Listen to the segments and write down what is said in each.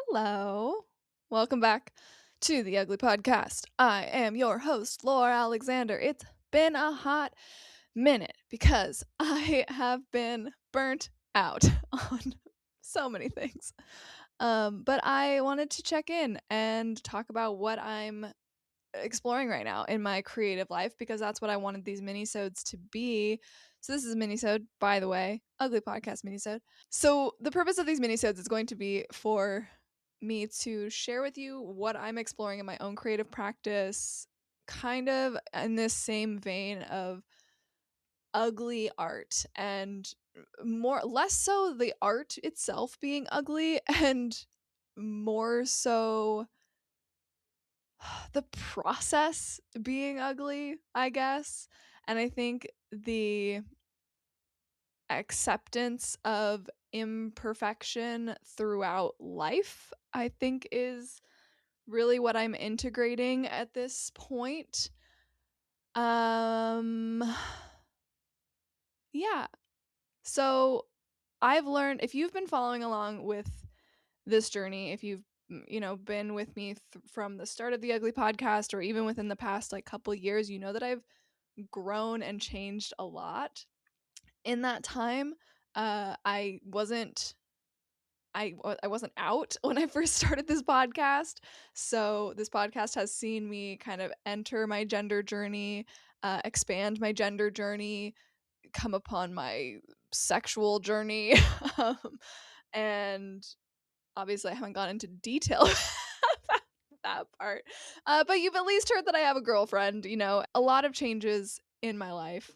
Hello. Welcome back to the Ugly Podcast. I am your host, Laura Alexander. It's been a hot minute because I have been burnt out on so many things. But I wanted to check in and talk about what I'm exploring right now in my creative life because that's what I wanted these minisodes to be. So this is a minisode, by the way, Ugly Podcast minisode. So the purpose of these minisodes is going to be for me to share with you what I'm exploring in my own creative practice, kind of in this same vein of ugly art and more less so the art itself being ugly and more so the process being ugly, I guess. And I think the acceptance of imperfection throughout life, I think, is really what I'm integrating at this point. Um, yeah. So I've learned if you've been following along with this journey, if you've been with me from the start of the Ugly Podcast or even within the past like couple years, you know that I've grown and changed a lot in that time. I wasn't I wasn't out when I first started this podcast. So this podcast has seen me kind of enter my gender journey, expand my gender journey, come upon my sexual journey. um, and obviously I haven't gone into detail about that part. But you've at least heard that I have a girlfriend, a lot of changes in my life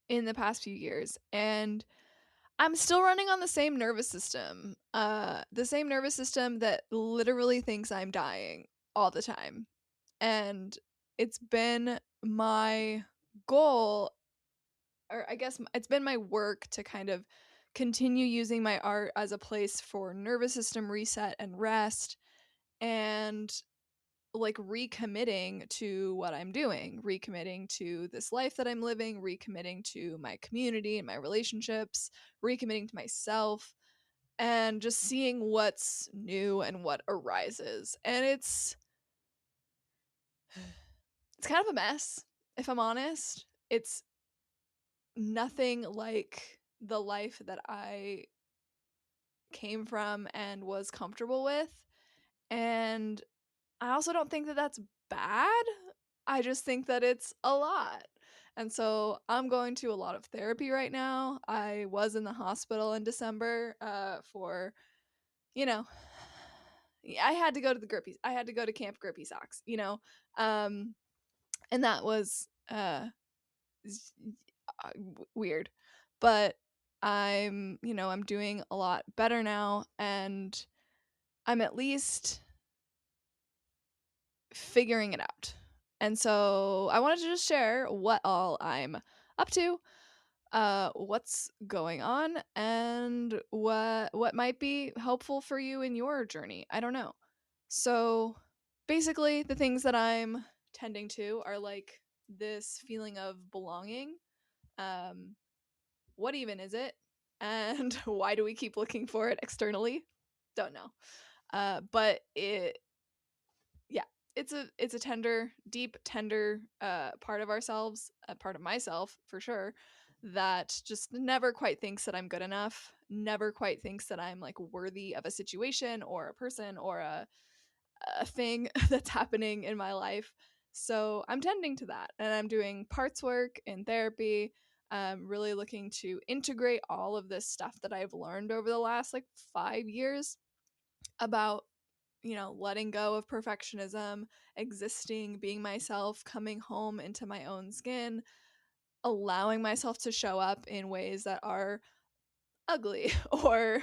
in the past few years. And I'm still running on the same nervous system. The same nervous system that literally thinks I'm dying all the time. And it's been my goal, or I guess it's been my work to kind of continue using my art as a place for nervous system reset and rest and like recommitting to what I'm doing, recommitting to this life that I'm living, recommitting to my community and my relationships, recommitting to myself, and just seeing what's new and what arises. And it's kind of a mess, if I'm honest. It's nothing like the life that I came from and was comfortable with. And I also don't think that that's bad. I just think that it's a lot. And so I'm going to a lot of therapy right now. I was in the hospital in December for, you know, I had to go to the Grippy. I had to go to Camp Grippy Socks, and that was weird. But I'm doing a lot better now, and I'm at least figuring it out. And so I wanted to just share what all I'm up to, what's going on, and what might be helpful for you in your journey. I don't know. So basically the things that I'm tending to are like this feeling of belonging. Um, what even is it? And why do we keep looking for it externally? Don't know. But yeah, it's a tender, deep, tender part of ourselves, a part of myself for sure, that just never quite thinks that I'm good enough, never quite thinks that I'm like worthy of a situation or a person or a thing that's happening in my life. So I'm tending to that, and I'm doing parts work in therapy. I'm really looking to integrate all of this stuff that I've learned over the last like 5 years about letting go of perfectionism, existing, being myself, coming home into my own skin, allowing myself to show up in ways that are ugly or,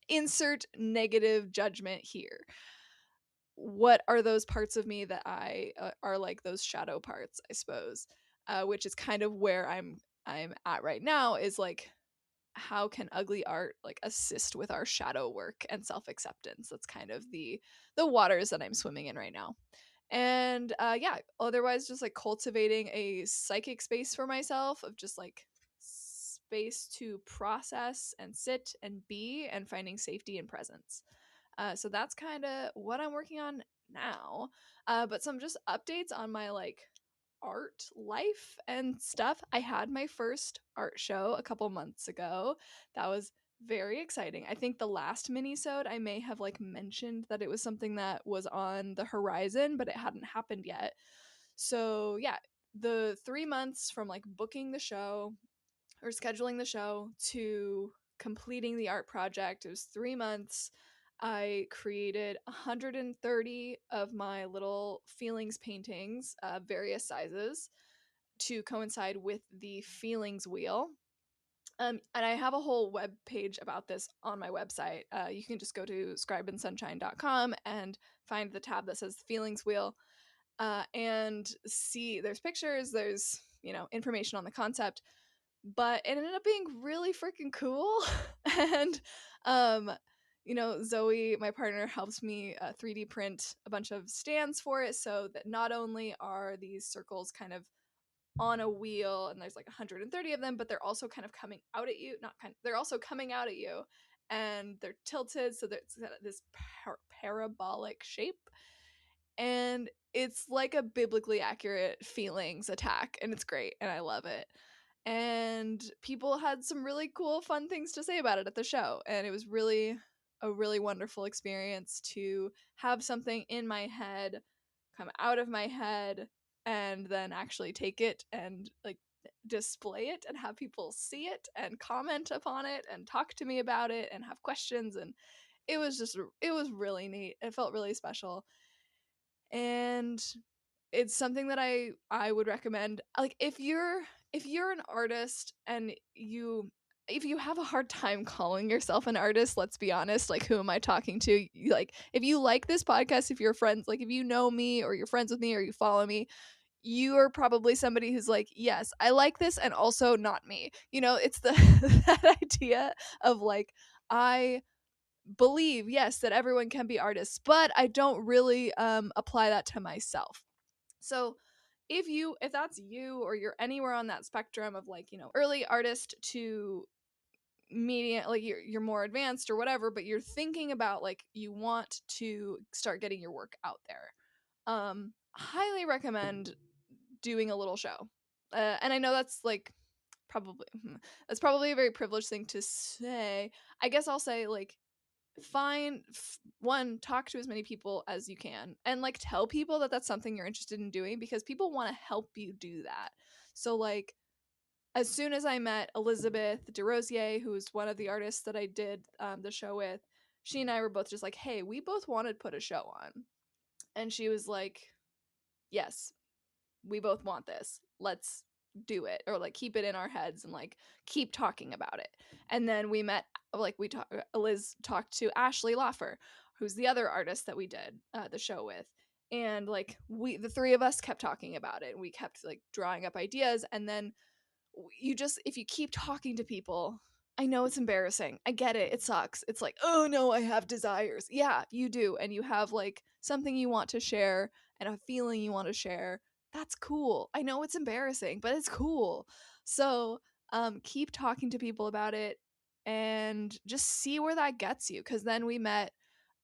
insert negative judgment here. What are those parts of me that I are like those shadow parts, I suppose, which is kind of where I'm at right now, is like how can ugly art like assist with our shadow work and self-acceptance. That's kind of the waters that I'm swimming in right now. And yeah, otherwise just like cultivating a psychic space for myself of just like space to process and sit and be, and finding safety and presence. So that's kind of what I'm working on now. But some just updates on my like art life and stuff. I had my first art show a couple months ago. That was very exciting. I think the last Minisode I may have like mentioned that it was something that was on the horizon, but it hadn't happened yet. So yeah, the 3 months from like booking the show or scheduling the show to completing the art project, it was 3 months. I created 130 of my little feelings paintings, various sizes, to coincide with the feelings wheel. And I have a whole web page about this on my website. You can just go to scribeandsunshine.com and find the tab that says feelings wheel, and see there's pictures, there's, information on the concept, but it ended up being really freaking cool. And Zoe, my partner, helps me 3D print a bunch of stands for it, so that not only are these circles kind of on a wheel and there's like 130 of them, but they're also kind of coming out at you, not kind of, they're also coming out at you, and they're tilted so that it's got this parabolic shape, and it's like a biblically accurate feelings attack, and it's great and I love it. And people had some really cool fun things to say about it at the show, and it was really a really wonderful experience to have something in my head come out of my head and then actually take it and like display it and have people see it and comment upon it and talk to me about it and have questions. And it was really neat. It felt really special, and it's something that I would recommend. Like if you're an artist and if you have a hard time calling yourself an artist, let's be honest, like who am I talking to? Like if you like this podcast, if you're friends, like if you know me or you're friends with me or you follow me, you are probably somebody who's like, yes, I like this and also not me. It's the that idea of like, I believe, yes, that everyone can be artists, but I don't really apply that to myself. So if that's you, or you're anywhere on that spectrum of like, early artist to medium, like you're more advanced or whatever, but you're thinking about like you want to start getting your work out there, highly recommend doing a little show. And I know that's like probably that's probably a very privileged thing to say. I guess I'll say like, talk to as many people as you can and like tell people that that's something you're interested in doing, because people want to help you do that. So like, as soon as I met Elizabeth DeRosier, who's one of the artists that I did the show with, she and I were both just like, hey, we both want to put a show on. And she was like, yes, we both want this, let's do it, or like keep it in our heads and like keep talking about it. And then we met, like Liz talked to Ashley Loffer, who's the other artist that we did the show with, and like the three of us kept talking about it and we kept like drawing up ideas. And then if you keep talking to people, I know it's embarrassing, I get it, it sucks, it's like, oh no, I have desires. Yeah, you do, and you have like something you want to share and a feeling you want to share. That's cool. I know it's embarrassing, but it's cool. So keep talking to people about it and just see where that gets you. Because then we met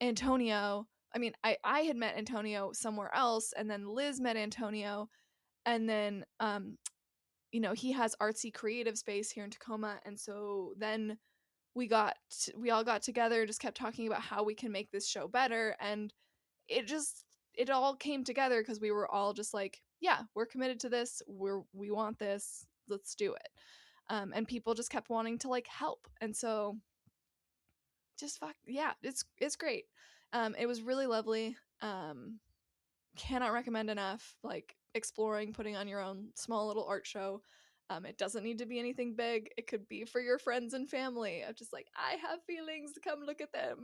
Antonio. I mean, I had met Antonio somewhere else, and then Liz met Antonio, and then he has artsy creative space here in Tacoma. And so then we all got together and just kept talking about how we can make this show better. And it all came together because we were all just like, yeah, we're committed to this, we want this, let's do it. And people just kept wanting to like help. And so just yeah, it's great. It was really lovely. Cannot recommend enough, like exploring putting on your own small little art show. It doesn't need to be anything big. It could be for your friends and family, of just like, I have feelings, come look at them.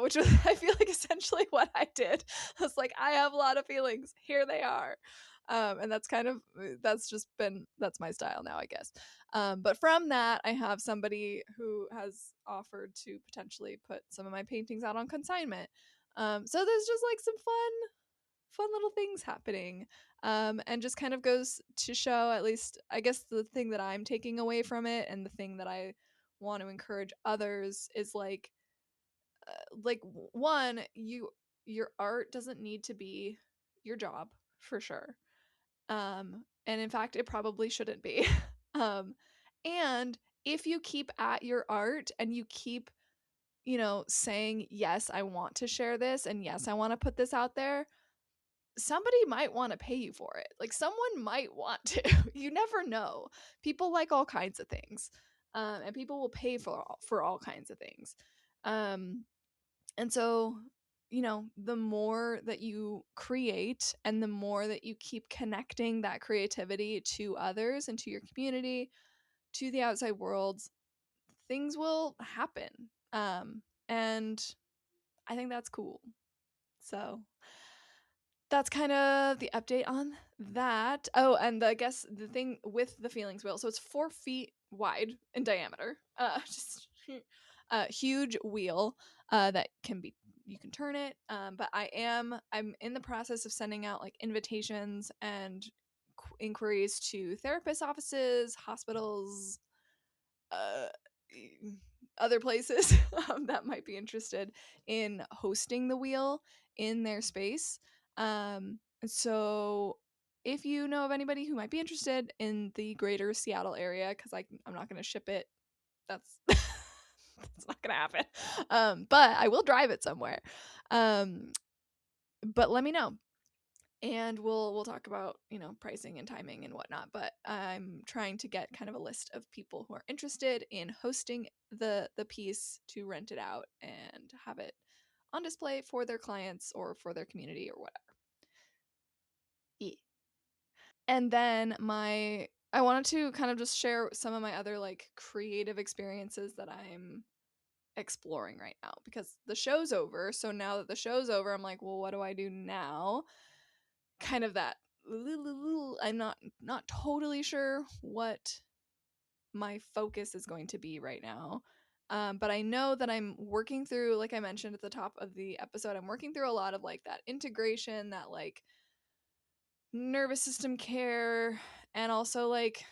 Which was, I feel like, essentially what I did. I was like, I have a lot of feelings, here they are. And that's my style now, I guess. But from that, I have somebody who has offered to potentially put some of my paintings out on consignment. So there's just like some fun little things happening. And just kind of goes to show, at least I guess the thing that I'm taking away from it and the thing that I want to encourage others is one, your art doesn't need to be your job for sure. And in fact, it probably shouldn't be. um, and if you keep at your art and you keep, saying, yes, I want to share this and yes, I want to put this out there, somebody might want to pay you for it. Like someone might want to. You never know. People like all kinds of things. And people will pay for all kinds of things. Um, and so, the more that you create and the more that you keep connecting that creativity to others and to your community, to the outside world, things will happen. And I think that's cool. So that's kind of the update on that. Oh, and I guess the thing with the feelings wheel, so it's 4 feet wide in diameter. Just a huge wheel that can be, you can turn it. But I'm in the process of sending out like invitations and inquiries to therapist offices, hospitals, uh, other places that might be interested in hosting the wheel in their space. So if you know of anybody who might be interested in the greater Seattle area, because I'm not going to ship it, that's that's not going to happen. But I will drive it somewhere. But let me know, and we'll talk about pricing and timing and whatnot. But I'm trying to get kind of a list of people who are interested in hosting the piece to rent it out and have it on display for their clients or for their community or whatever. Yeah. And then I wanted to kind of just share some of my other like creative experiences that I'm exploring right now, because the show's over. So now that the show's over, I'm like, well, what do I do now? Kind of that, I'm not totally sure what my focus is going to be right now. But I know that I'm working through, like I mentioned at the top of the episode, I'm working through a lot of like that integration, that like nervous system care, and also like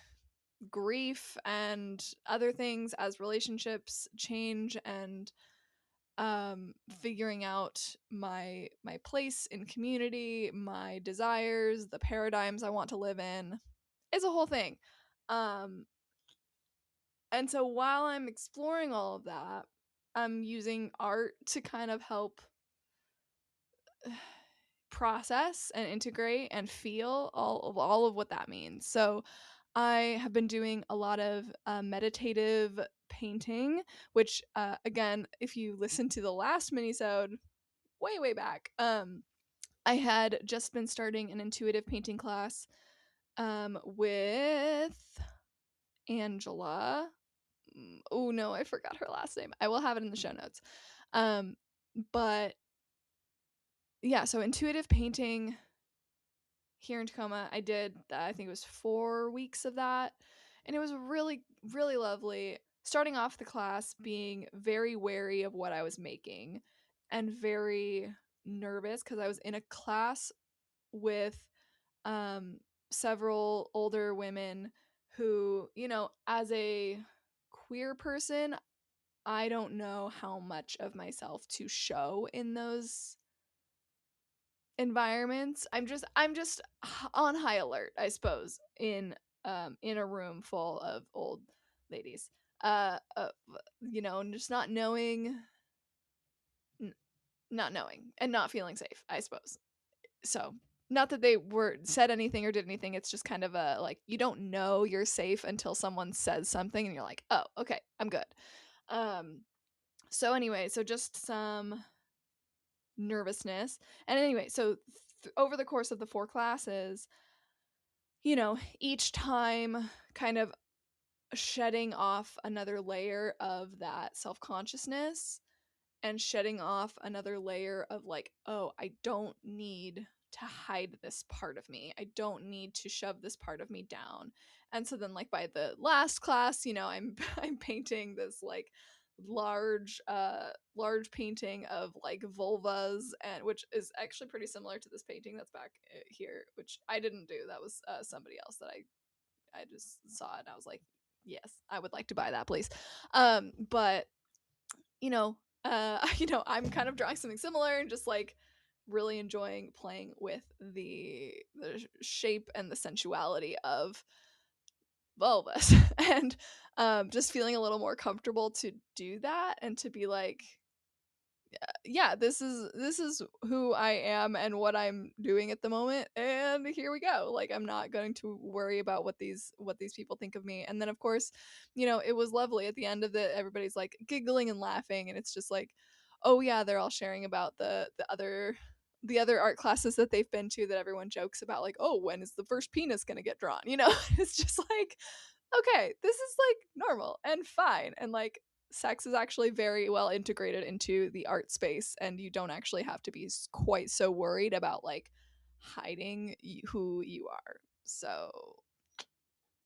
grief and other things as relationships change, and figuring out my place in community, my desires, the paradigms I want to live in. It's a whole thing. um and so while I'm exploring all of that, I'm using art to kind of help process and integrate and feel all of what that means. So I have been doing a lot of meditative painting, which again, if you listen to the last minisode way back, I had just been starting an intuitive painting class with Angela. Oh no, I forgot her last name. I will have it in the show notes. Um, but yeah, so intuitive painting here in Tacoma, I did, I think it was 4 weeks of that, and it was really, really lovely. Starting off the class being very wary of what I was making and very nervous because I was in a class with um, several older women who, as a queer person, I don't know how much of myself to show in those environments. I'm just on high alert, I suppose, in a room full of old ladies. And just n- not knowing and not feeling safe, I suppose. So, not that they were said anything or did anything, it's just kind of a like, you don't know you're safe until someone says something and you're like, "Oh, okay, I'm good." Um so anyway, so just some nervousness. And anyway, so over the course of the 4 classes, each time kind of shedding off another layer of that self-consciousness and shedding off another layer of like, oh, I don't need to hide this part of me. I don't need to shove this part of me down. And so then like by the last class, I'm I'm painting this like large painting of like vulvas, and which is actually pretty similar to this painting that's back here, which I didn't do. That was somebody else that I just saw it and I was like, yes, I would like to buy that, please. But you know, I'm kind of drawing something similar and just like really enjoying playing with the shape and the sensuality of vulvas and just feeling a little more comfortable to do that and to be like, yeah, this is who I am and what I'm doing at the moment, and here we go. Like, I'm not going to worry about what these people think of me. And then of course, it was lovely at the end of it. Everybody's like giggling and laughing, and it's just like, oh yeah, they're all sharing about the other art classes that they've been to, that everyone jokes about, like, oh, when is the first penis gonna get drawn? It's just like, okay, this is like normal and fine. And like, sex is actually very well integrated into the art space, and you don't actually have to be quite so worried about like hiding who you are. So,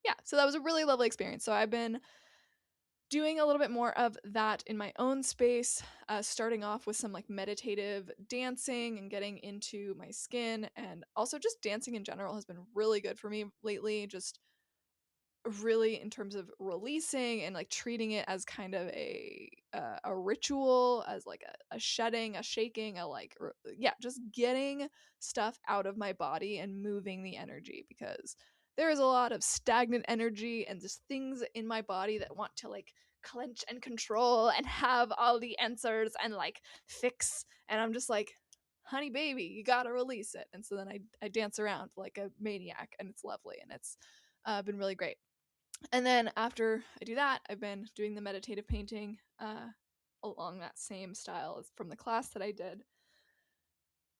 yeah, so that was a really lovely experience. So, I've been doing a little bit more of that in my own space, starting off with some like meditative dancing and getting into my skin, and also just dancing in general has been really good for me lately. Just really in terms of releasing and like treating it as kind of a ritual, as like a shedding, a shaking, a like yeah, just getting stuff out of my body and moving the energy, because there is a lot of stagnant energy and just things in my body that want to like clench and control and have all the answers and like fix, and I'm just like, honey baby, you gotta release it. And so then I dance around like a maniac, and it's lovely, and it's been really great. And then after I do that, I've been doing the meditative painting along that same style as from the class that I did.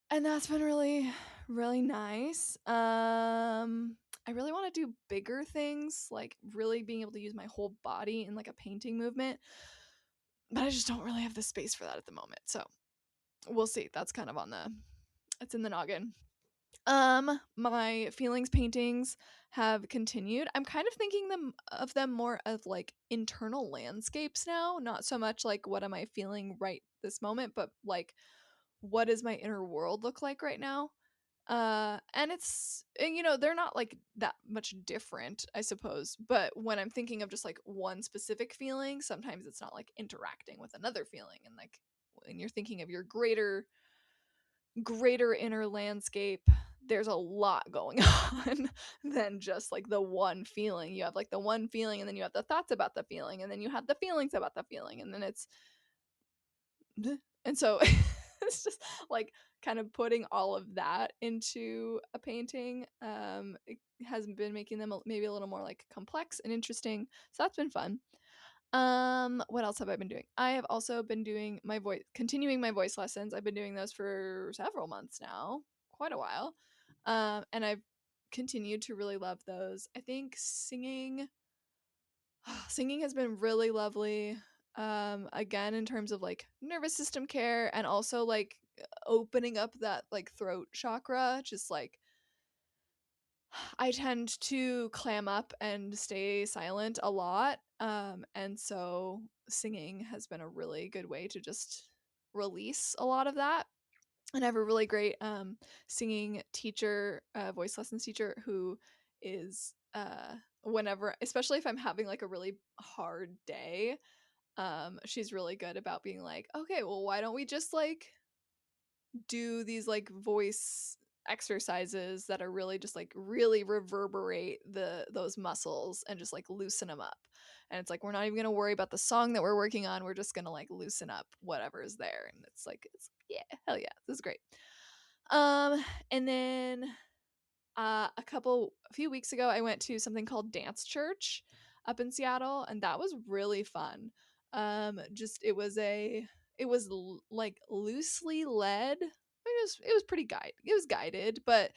And that's been really, really nice. I really want to do bigger things, like really being able to use my whole body in like a painting movement, but I just don't really have the space for that at the moment. So we'll see. That's kind of it's in the noggin. My feelings paintings have continued. I'm kind of thinking them more of like internal landscapes now, not so much like what am I feeling right this moment, but like what does my inner world look like right now? And they're not like that much different, I suppose. But when I'm thinking of just like one specific feeling, sometimes it's not like interacting with another feeling, and like when you're thinking of your greater inner landscape, there's a lot going on than just like the one feeling. You have like the one feeling, and then you have the thoughts about the feeling, and then you have the feelings about the feeling, and then it's and so it's just like kind of putting all of that into a painting. It has been making them maybe a little more like complex and interesting, so that's been fun. What else have I been doing? I have also been doing continuing my voice lessons. I've been doing those for several months now, quite a while. And I've continued to really love those. I think singing has been really lovely. Again, in terms of like nervous system care, and also like opening up that like throat chakra, just like I tend to clam up and stay silent a lot. And so singing has been a really good way to just release a lot of that. And I have a really great singing teacher, voice lessons teacher, who is whenever, especially if I'm having like a really hard day, she's really good about being like, okay, well, why don't we just like do these like voice exercises that are really just like really reverberate those muscles and just like loosen them up. And it's like, we're not even going to worry about the song that we're working on, we're just going to like loosen up whatever is there. And it's like, it's, yeah, hell yeah, this is great. And then a few weeks ago, I went to something called Dance Church up in Seattle, and that was really fun. Just like loosely led. It was pretty guided. It was guided, but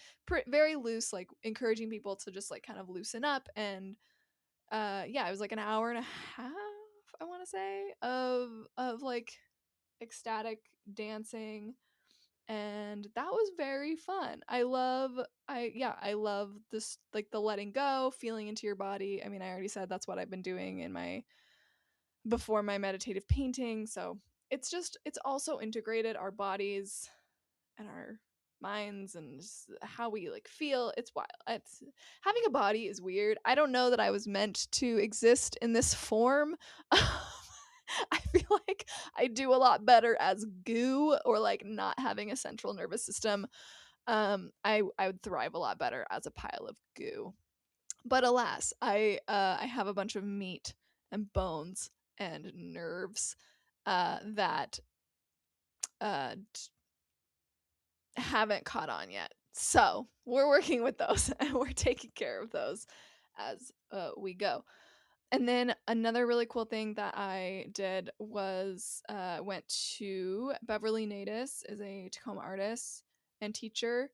very loose, like encouraging people to just like kind of loosen up. And yeah, it was like an hour and a half, I want to say, of like ecstatic dancing, and that was very fun. I love this, like the letting go, feeling into your body. I mean, I already said that's what I've been doing in my before my meditative painting. So it's also integrated our bodies and our minds and just how we like feel. It's wild. It's having a body is weird. I don't know that I was meant to exist in this form. I feel like I do a lot better as goo or like not having a central nervous system. I would thrive a lot better as a pile of goo. But alas, I have a bunch of meat and bones and nerves that haven't caught on yet. So we're working with those and we're taking care of those as we go. And then another really cool thing that I did was went to Beverly Natus, is a Tacoma artist and teacher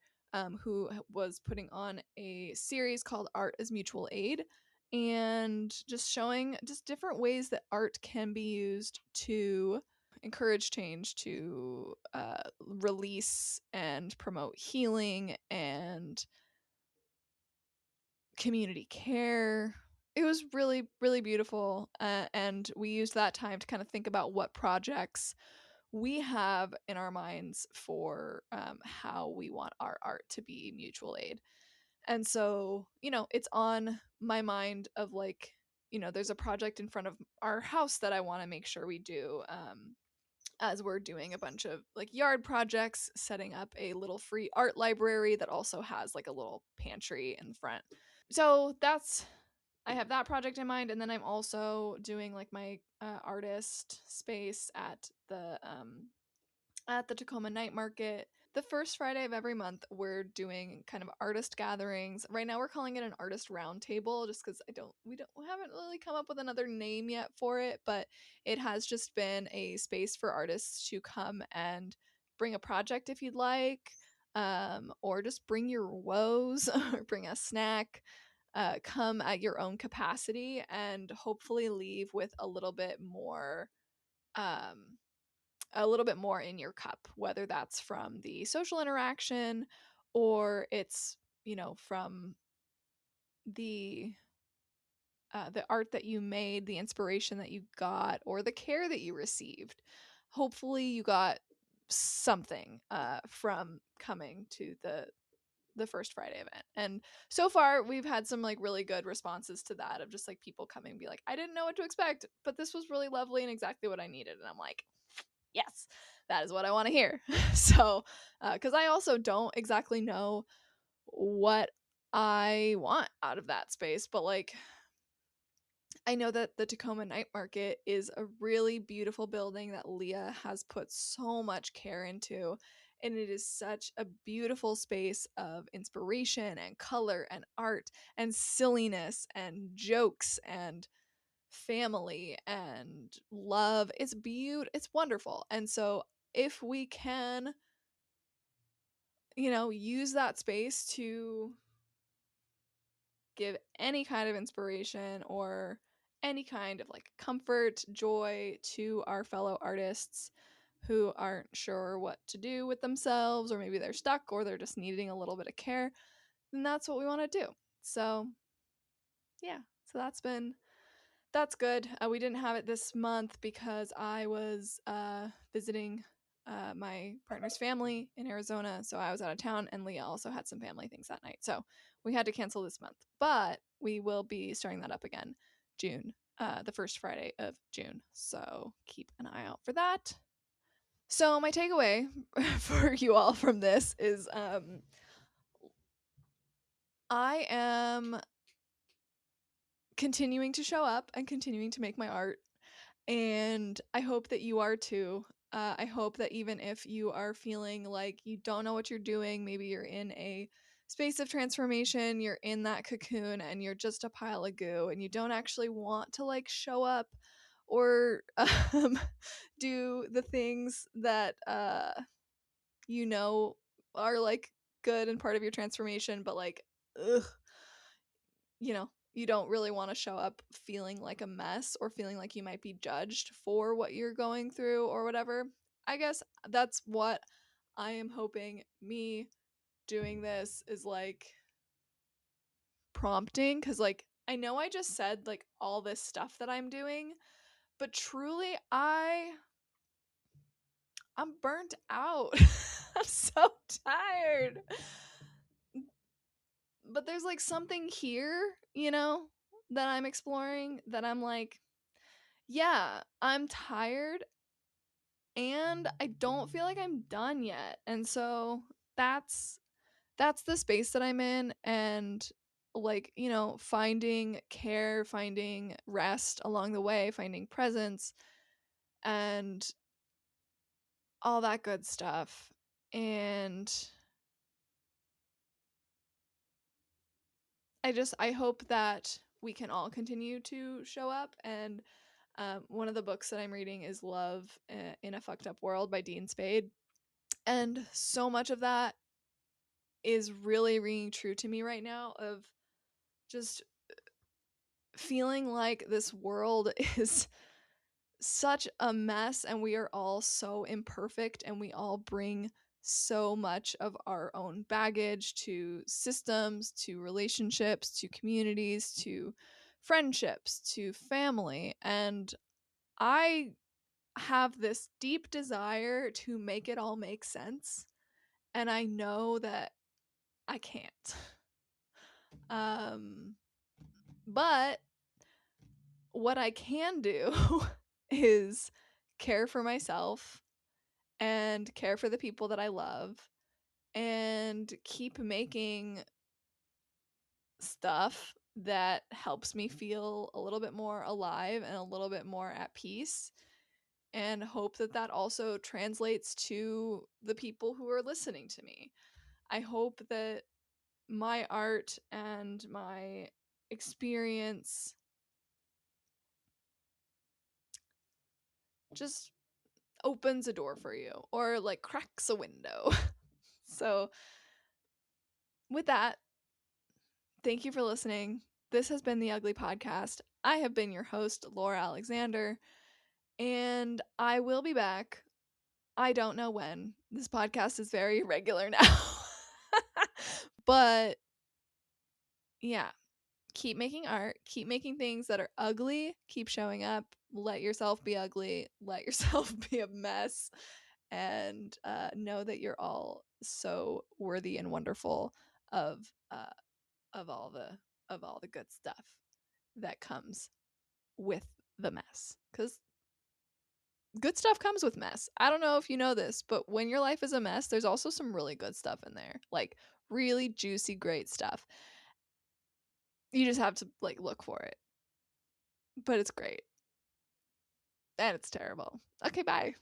who was putting on a series called Art as Mutual Aid, and just showing just different ways that art can be used to encourage change, to release and promote healing and community care. It was really, really beautiful. And we used that time to kind of think about what projects we have in our minds for how we want our art to be mutual aid. And so, it's on my mind of like, there's a project in front of our house that I want to make sure we do. As we're doing a bunch of like yard projects, setting up a little free art library that also has like a little pantry in front. So I have that project in mind, and then I'm also doing like my artist space at the Tacoma Night Market. The first Friday of every month, we're doing kind of artist gatherings. Right now, we're calling it an artist roundtable, just because we haven't really come up with another name yet for it. But it has just been a space for artists to come and bring a project if you'd like, or just bring your woes or bring a snack. Come at your own capacity and hopefully leave with um, a little bit more in your cup, whether that's from the social interaction or it's, from the the art that you made, the inspiration that you got, or the care that you received. Hopefully, you got something from coming to the first Friday event. And so far, we've had some like really good responses to that, of just like people coming and be like, I didn't know what to expect, but this was really lovely and exactly what I needed. And I'm like, yes, that is what I want to hear. So, because I also don't exactly know what I want out of that space, but like I know that the Tacoma Night Market is a really beautiful building that Leah has put so much care into. And it is such a beautiful space of inspiration and color and art and silliness and jokes and family and love. It's beautiful. It's wonderful. And so if we can, use that space to give any kind of inspiration or any kind of like comfort, joy to our fellow artists who aren't sure what to do with themselves, or maybe they're stuck or they're just needing a little bit of care, then that's what we want to do. So, yeah. So that's good. We didn't have it this month because I was visiting my partner's family in Arizona. So I was out of town, and Leah also had some family things that night. So we had to cancel this month, but we will be starting that up again June, the first Friday of June. So keep an eye out for that. So my takeaway for you all from this is I am continuing to show up and continuing to make my art. And I hope that you are too. I hope that even if you are feeling like you don't know what you're doing, maybe you're in a space of transformation, you're in that cocoon and you're just a pile of goo and you don't actually want to like show up or do the things that are like good and part of your transformation, but like, ugh, you don't really want to show up feeling like a mess or feeling like you might be judged for what you're going through or whatever. I guess that's what I am hoping me doing this is like prompting, because like I know I just said like all this stuff that I'm doing, But truly, I'm burnt out. I'm so tired. But there's like something here, that I'm exploring that I'm like, yeah, I'm tired and I don't feel like I'm done yet. And so that's the space that I'm in, and like, finding care, finding rest along the way, finding presence and all that good stuff. And I hope that we can all continue to show up. And one of the books that I'm reading is Love in a Fucked Up World by Dean Spade. And so much of that is really ringing true to me right now, of just feeling like this world is such a mess and we are all so imperfect and we all bring so much of our own baggage to systems, to relationships, to communities, to friendships, to family. And I have this deep desire to make it all make sense. And I know that I can't. Um, but what I can do is care for myself and care for the people that I love and keep making stuff that helps me feel a little bit more alive and a little bit more at peace, and hope that that also translates to the people who are listening to me. I hope that my art and my experience just opens a door for you or like cracks a window. So, with that, thank you for listening. This has been the Ugly Podcast. I have been your host, Laura Alexander, and I will be back. I don't know when. This podcast is very irregular now. But yeah, keep making art, keep making things that are ugly, keep showing up, let yourself be ugly, let yourself be a mess, and know that you're all so worthy and wonderful of uh, of all the good stuff that comes with the mess, because good stuff comes with mess. I don't know if you know this, but when your life is a mess, there's also some really good stuff in there, like really juicy great stuff. You just have to like look for it, but it's great and it's terrible. Okay, bye.